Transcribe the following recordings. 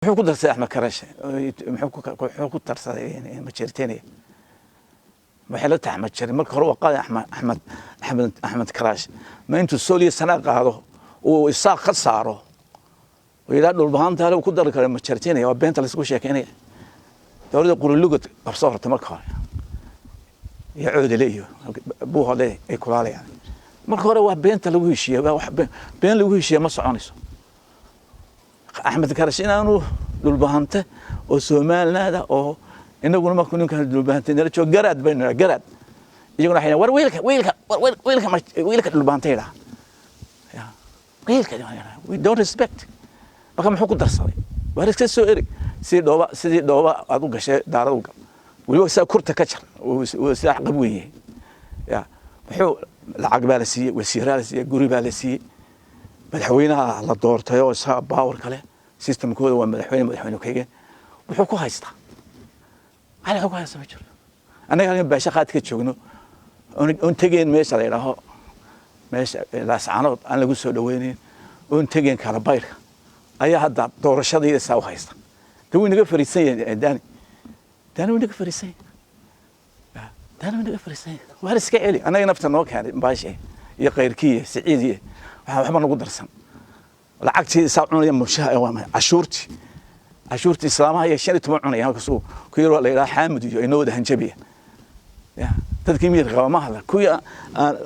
wuxuu ku darsaday Axmed Karashe wuxuu ku darsaday ma jirteen waxay la taxmad jiray marka hore waqay Axmed Karashe ma intuu Soomaaliya sana qaado oo isaaq ka saaro وإذا دول بهانت هذا وكل ذلك المشرتين يا بنت اللي سكوش يعني دولة قرولوجت أبصار تمركها يعود ليه أبوها ليه يكون عليه يعني مركها هو بنت اللي هو شيء بين اللي هو شيء ما صعنيس أحمد كرشينا إنه دول بهانته وسومالنا هذا أو إنه يقولون ما كانوا دول بهانتين ده شو جرد بيننا جرد يقولون الحين ويلك دول بهانتين ده ويلك we don't respect marka muxuu ku darsaday waariska soo erig sidii dhooba aad u gashay daarad waliba saa kurta ka jar oo saa qab weeyay ya wuxuu lacag baa la siiyay wasiirada la siiyay guri baa la siiyay madaxweynaha la doortay oo saa power kale systemkooda waa madaxweyne kayga wuxuu ku haystaa hal ku haystaa jir anaga baasha qaad ka joogno on tageen meesha la yiraahdo meesha la saanood aan lagu soo dhaweeyeen on tageen kala bayrka ayaa hadda doorashadii saa u haysta dawii naga fariisay daani naga fariisay naga fariisay waa iska celi anaga nafta noo keenay baashay iyo qeyrkii Saciidiye waxba nagu darsan lacagtii saa cunaya mushaha waa cashuurti islaamaha iyo 15 cunaya kasoo ku yar la ilaa Xaamid iyo inoo wada hanjabiya ya dadkii mid qaba ma hadla ku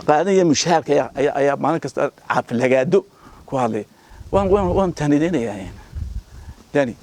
qaadaya mushaharka ayaa maalin kasta caaf lagaado ku hadlay وان تهنيدين يعني داني